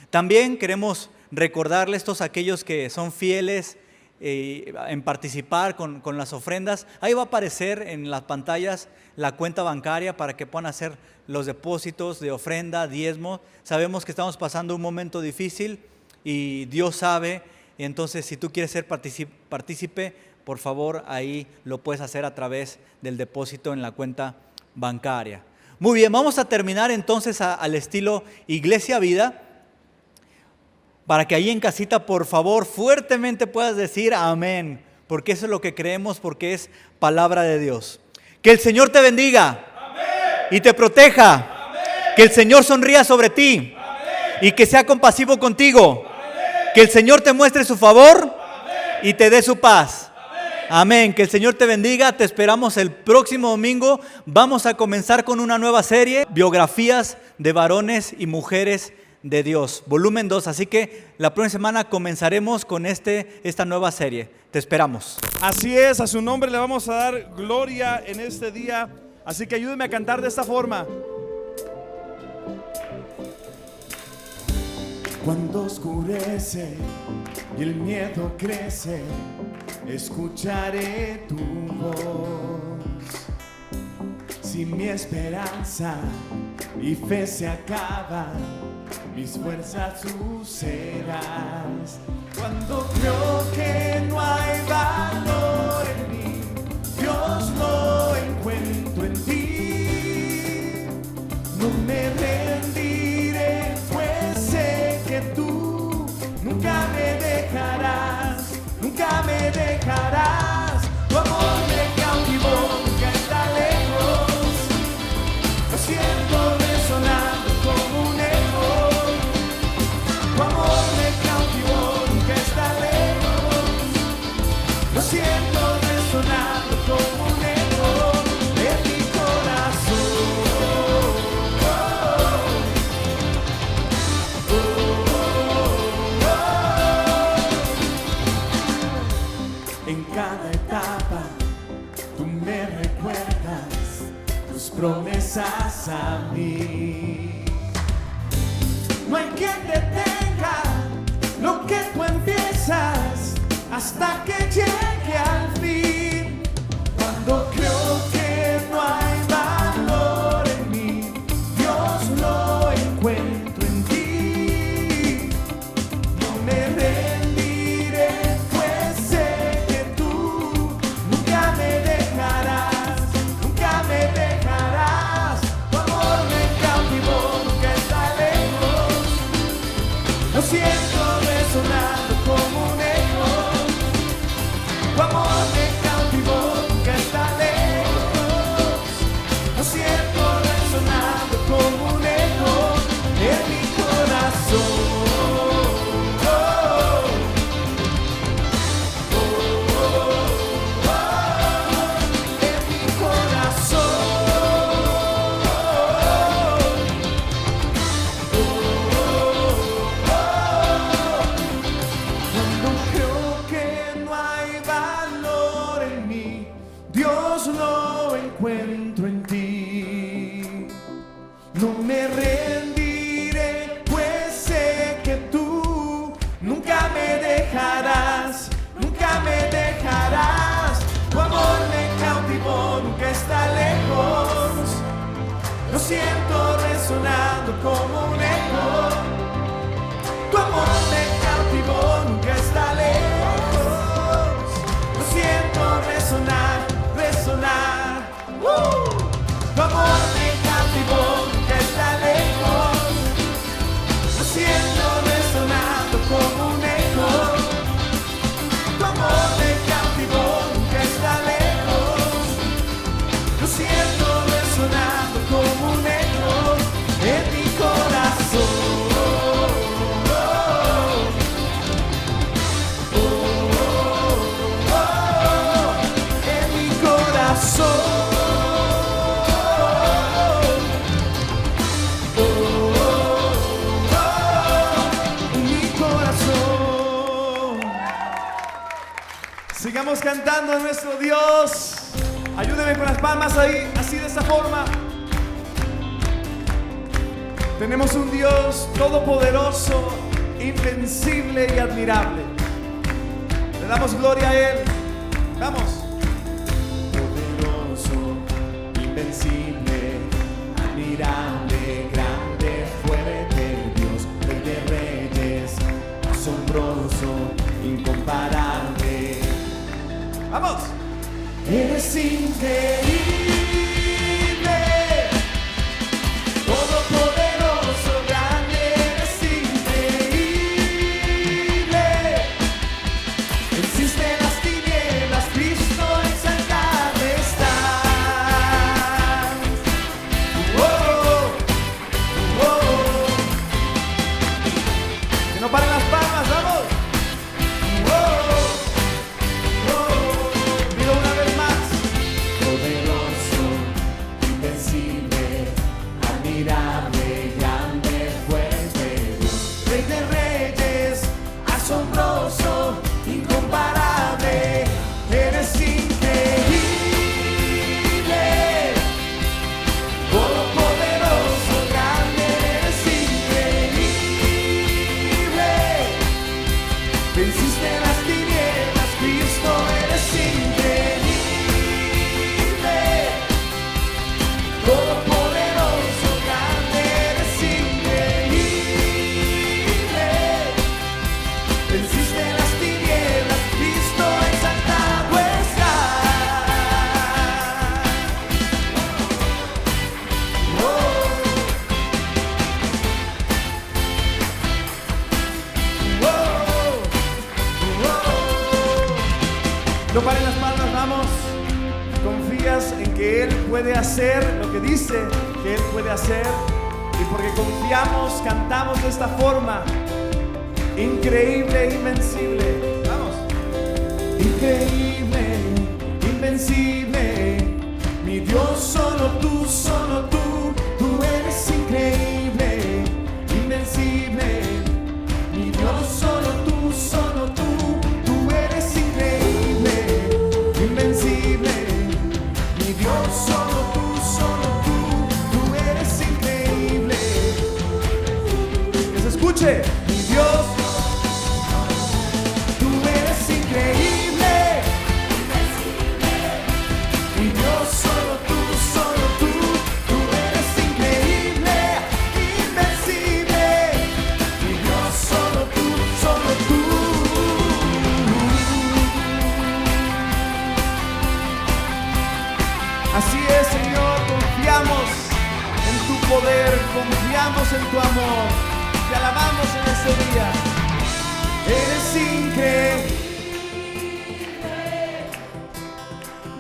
También queremos recordarles todos aquellos que son fieles en participar con las ofrendas. Ahí va a aparecer en las pantallas la cuenta bancaria para que puedan hacer los depósitos de ofrenda, diezmo. Sabemos que estamos pasando un momento difícil y Dios sabe. Entonces, si tú quieres ser partícipe, por favor, ahí lo puedes hacer a través del depósito en la cuenta bancaria. Muy bien, vamos a terminar entonces al estilo Iglesia Vida, para que ahí en casita, por favor, fuertemente puedas decir amén, porque eso es lo que creemos, porque es palabra de Dios. Que el Señor te bendiga. Amén. Y te proteja. Amén. Que el Señor sonría sobre ti. Amén. Y que sea compasivo contigo. Amén. Que el Señor te muestre su favor. Amén. Y te dé su paz. Amén. Amén. Que el Señor te bendiga. Te esperamos el próximo domingo. Vamos a comenzar con una nueva serie, biografías de varones y mujeres de Dios, volumen 2. Así que la próxima semana comenzaremos con esta nueva serie. Te esperamos. Así es, a su nombre le vamos a dar gloria en este día. Así que ayúdeme a cantar de esta forma. Cuando oscurece y el miedo crece, escucharé tu voz. Si mi esperanza y fe se acaban, mis fuerzas usarás. Cuando creo que no hay valor en mí, Dios, lo encuentro en ti. No me rendiré, pues sé que tú nunca me dejarás, nunca me dejarás. Tu amor me cautivó, nunca está lejos. Lo siento resonando como un eco. Tu amor me cautivó, nunca está lejos. Lo siento resonando como un eco en mi corazón. En cada etapa tú me recuerdas, tu tus promesas a mí. No hay quien detenga lo que tú empiezas hasta que llegue al fin. Cuando creo que no hay valor en mí, Dios lo encuentro en ti. No me rendiré, pues sé que tú nunca me dejarás, nunca me dejarás. Tu amor me cautivó, nunca está lejos. Lo siento resonando como un eco. Tu amor me cautivó, nunca está lejos. Lo siento resonando como un eco en mi corazón. En mi corazón. Cuando creo que no hay valor en mí, Dios lo encuentro en ti. No me rendiré, pues sé que tú nunca me dejarás, nunca me dejarás. Tu amor me cautivó, nunca está lejos. Lo siento resonando como un eco. Tu amor me cautivó, nunca está lejos. Lo siento resonar, resonar. Tu amor me cautivó, nunca está lejos. Lo siento resonando como un eco. Tu amor me cautivó, nunca está lejos. Lo siento resonando como un eco en mi corazón. En mi corazón. En mi corazón. Sigamos cantando a nuestro Dios. Ayúdeme con las palmas ahí, así de esa forma. Tenemos un Dios todopoderoso, invencible y admirable. Le damos gloria a Él. Vamos. Poderoso, invencible, admirable, grande, fuerte Dios, Rey de reyes, asombroso, incomparable. Vamos. Eres increíble, todopoderoso, grande, eres increíble. Existen las tinieblas, Cristo exaltado estás. Que no paren las palmas, vamos. Digo una vez más. Poderoso, invencible, admirable, grande, fuerte Dios, Rey de reyes, asombroso, incomparable. Eres increíble, todopoderoso, grande, eres increíble. Venciste las tinieblas, Cristo, eres increíble. Todopoderoso, grande, eres increíble. Venciste las tinieblas, Cristo exaltado está. No paren las palmas, vamos. Confías en que Él puede hacer lo que dice que Él puede hacer. Y porque confiamos, cantamos de esta forma. Increíble, invencible. Vamos. Increíble, invencible. Mi Dios, solo tú, tú eres increíble, invencible. Mi Dios, solo tú, tú eres increíble, invencible. Mi Dios, solo tú, Así es, Señor, confiamos en tu poder, confiamos en tu amor. Te alabamos en este día. Eres increíble,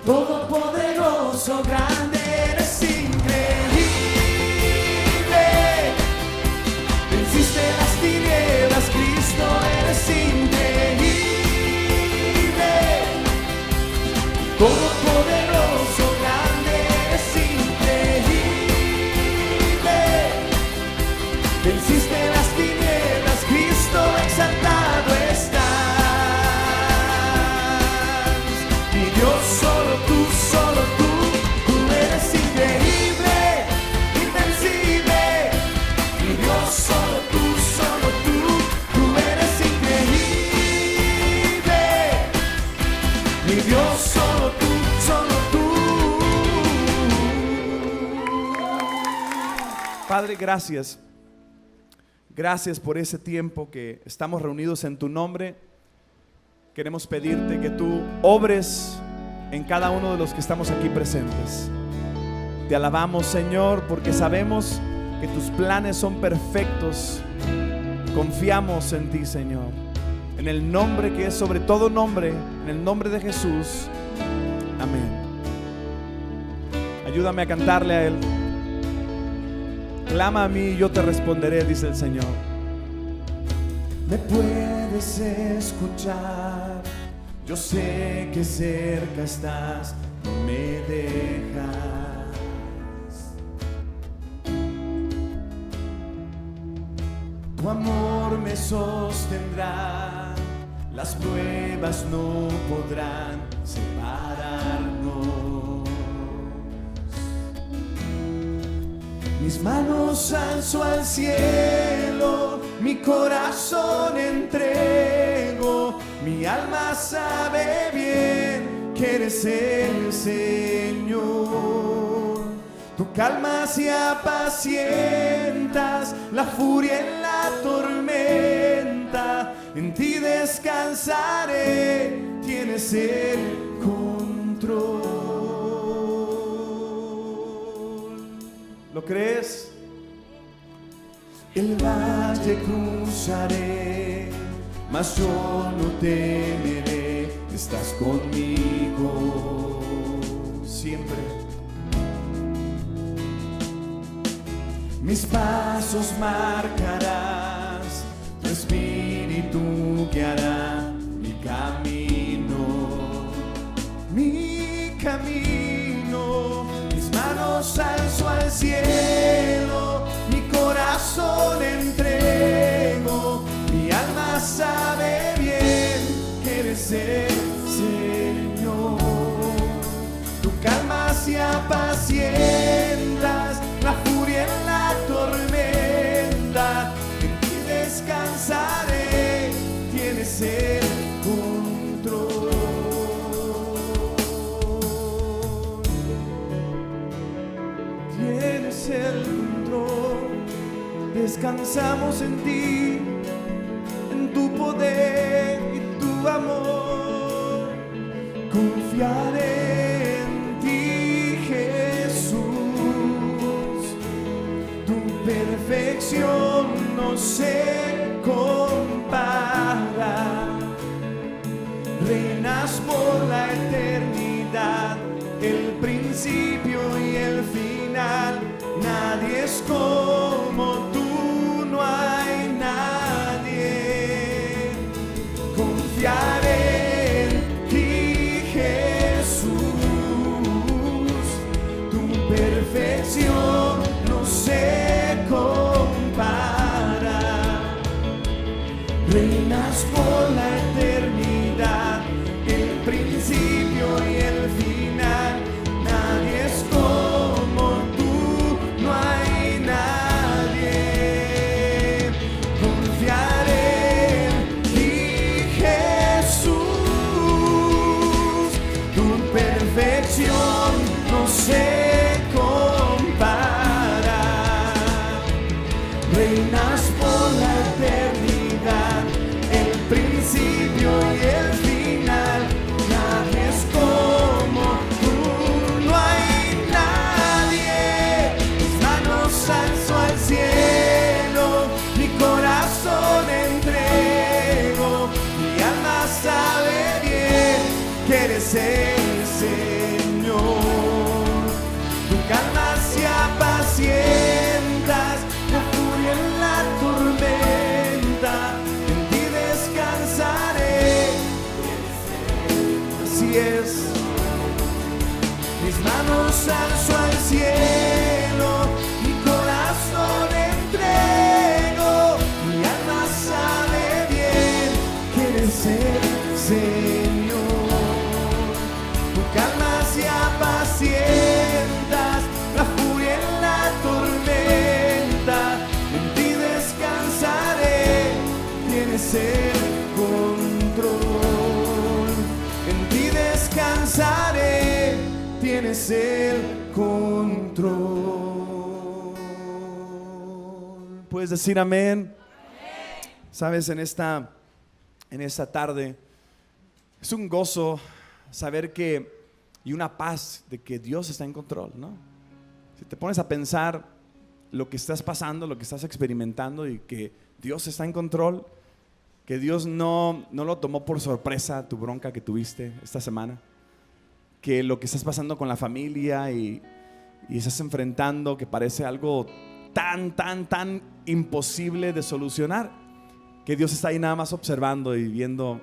todopoderoso, grande, eres increíble. Venciste las tinieblas, Cristo, eres increíble. Todopoderoso, grande, eres increíble. Venciste las tinieblas, Cristo, exaltado estás. Mi Dios, solo tú eres increíble, invencible. Mi Dios, solo tú eres increíble. Mi Dios, solo tú. Padre, gracias. Gracias por ese tiempo que estamos reunidos en tu nombre. Queremos pedirte que tú obres en cada uno de los que estamos aquí presentes. Te alabamos, Señor, porque sabemos que tus planes son perfectos. Confiamos en ti, Señor. En el nombre que es sobre todo nombre, en el nombre de Jesús. Amén. Ayúdame a cantarle a Él. Clama a mí y yo te responderé, dice el Señor. Me puedes escuchar, yo sé que cerca estás, no me dejas. Tu amor me sostendrá, las pruebas no podrán separarnos. Mis manos alzo al cielo, mi corazón entrego, mi alma sabe bien que eres el Señor. Tú calmas y apacientas la furia en la tormenta, en ti descansaré, tienes el control. ¿Lo crees? El valle cruzaré, mas yo no temeré, estás conmigo siempre. Mis pasos marcarás, tu espíritu guiará mi camino, mi camino. Mis manos alzo al cielo, mi corazón entrego, mi alma sabe bien que eres el Señor. Tú calmas y apacientas la furia en la tormenta, en ti descansaré, tienes el control. Tienes el control, descansamos en ti, en tu poder y tu amor. Confiaré en ti, Jesús, tu perfección no se compara. Reinas por la eternidad, el principio y el final. Nadie es como tú, no hay nadie. Confiaré en ti, Jesús, tu perfección no se compara. Reinas por la eternidad, el principio y el final. Nadie es como tú, no hay nadie. Confiaré en ti, Jesús, tu perfección no se compara. Reinas por la eternidad, el principio y el final. Nadie es como tú, no hay tienes el Señor. Tú calmas y apacientas la furia en la tormenta, en ti descansaré. Así es. Mis manos alzo al cielo, mi corazón entrego, mi alma sabe bien que eres el Señor. Tú calmas y apacientas la furia en la tormenta, en ti descansaré, tienes el control. En ti descansaré, tienes el control. ¿Puedes decir amén? Sabes, en esta tarde es un gozo saber que, y una paz de que Dios está en control, ¿no? Si te pones a pensar lo que estás pasando, lo que estás experimentando, y que Dios está en control, que Dios no lo tomó por sorpresa tu bronca que tuviste esta semana, que lo que estás pasando con la familia y estás enfrentando, que parece algo tan imposible de solucionar, que Dios está ahí nada más observando y viendo,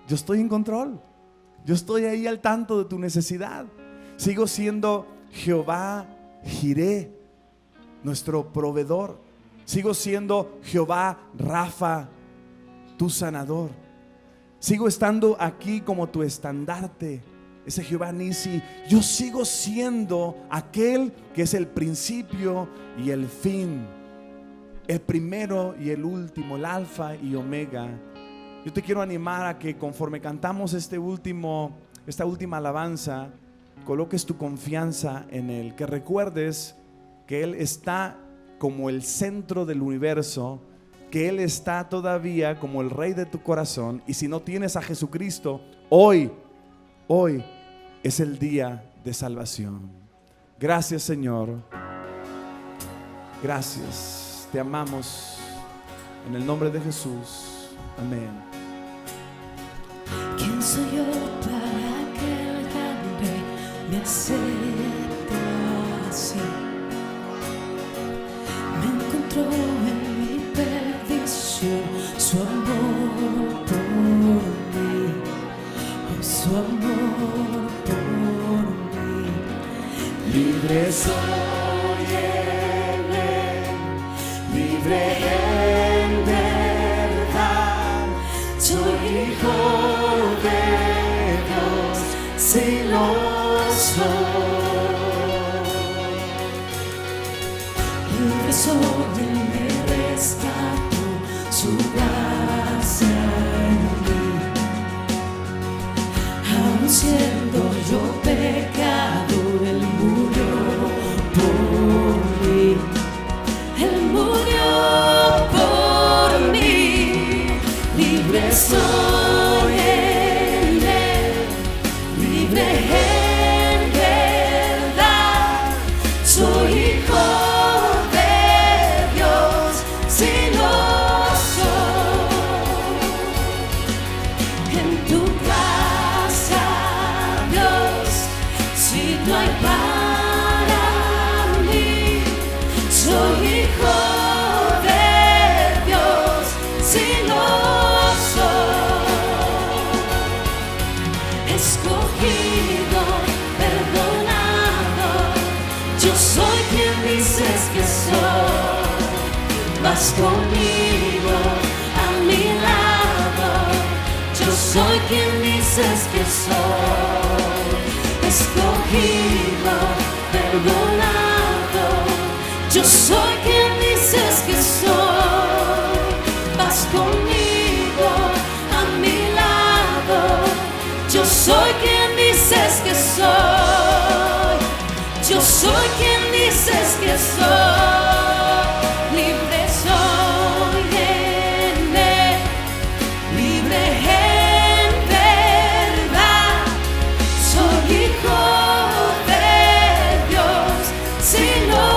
yo estoy en control, yo estoy ahí al tanto de tu necesidad, sigo siendo Jehová Jiré, nuestro proveedor, sigo siendo Jehová Rafa, tu sanador, sigo estando aquí como tu estandarte, ese Jehová Nisi. Yo sigo siendo aquel que es el principio y el fin, el primero y el último, el alfa y omega. Yo te quiero animar a que conforme cantamos esta última alabanza, coloques tu confianza en Él, que recuerdes que Él está como el centro del universo, que Él está todavía como el Rey de tu corazón. Y si no tienes a Jesucristo, hoy es el día de salvación. Gracias, Señor. Gracias. Te amamos en el nombre de Jesús. Amén. ¿Quién soy yo para que el grande me acepte así? Me encontró en mi perdición, su amor por mí, oh, su amor por mí. Libre soy en Él, libre en verdad, soy hijo de Dios, si lo soy. Libre soy, Él me rescató, su gracia en mí. Aun siendo yo pecador, Él murió por mí. Él murió por mí. Libre soy en Él, libre en verdad, soy hijo de Dios, si lo soy. En tu casa, Dios, si no hay para mí, soy hijo de Dios, si lo escogido, perdonado, yo soy quien dices que soy. Vas conmigo a mi lado, yo soy quien dices que soy. Escogido, perdonado, yo soy quien dices que soy. Vas conmigo a mi lado, yo soy quien dices que soy. Yo soy quien dices que soy. Libre soy en Él, libre en verdad, soy hijo de Dios, si lo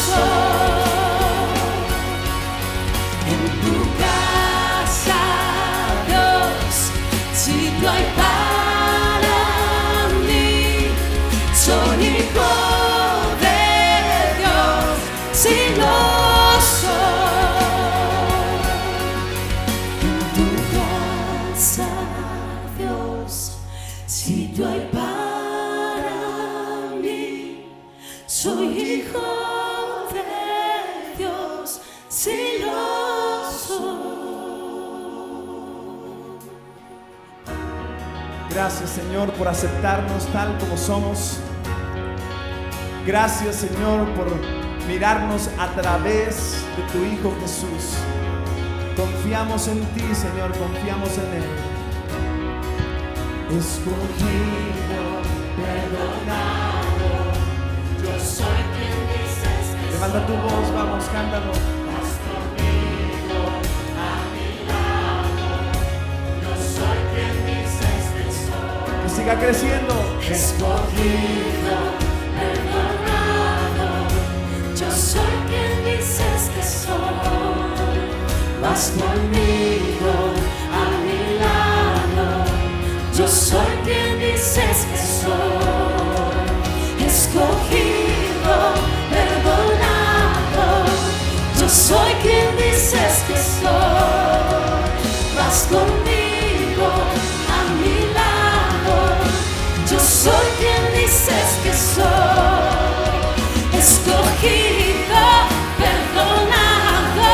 soy. En tu casa, Dios, si no hay paz sitio hay para mí. Soy hijo de Dios, si lo soy. Gracias, Señor, por aceptarnos tal como somos. Gracias, Señor, por mirarnos a través de tu Hijo Jesús. Confiamos en ti, Señor, confiamos en Él. Escogido, perdonado, yo soy quien dices que levanta tu voz, vamos, cántalo. Vas conmigo a mi lado, yo soy quien dices que soy. Que siga creciendo. Escogido, perdonado, yo soy quien dices que soy. Vas conmigo a mi lado, yo soy quien dices que soy. Escogido, perdonado, yo soy quien dices que soy. Vas conmigo a mi lado, yo soy quien dices que soy. Escogido, perdonado,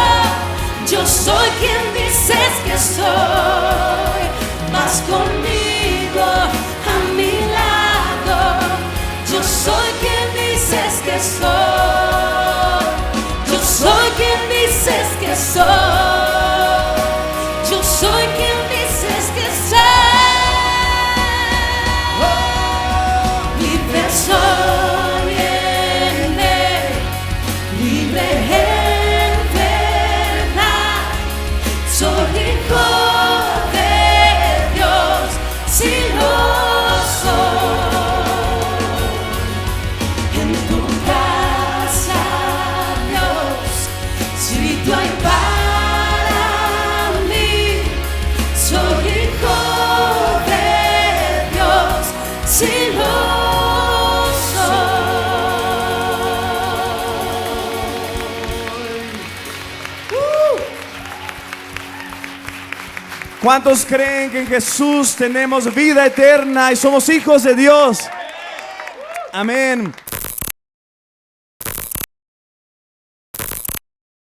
yo soy quien dices que soy. Vas conmigo a mi lado, yo soy quien dices que soy. Yo soy quien dices que soy. Yo soy quien dices que soy. Libre soy en Él, libre en verdad. Soy hijo de Dios, si lo soy. En tu casa, Dios, sitio hay para mí. Soy hijo de Dios, si lo ¿Cuántos creen que en Jesús tenemos vida eterna y somos hijos de Dios? Amén.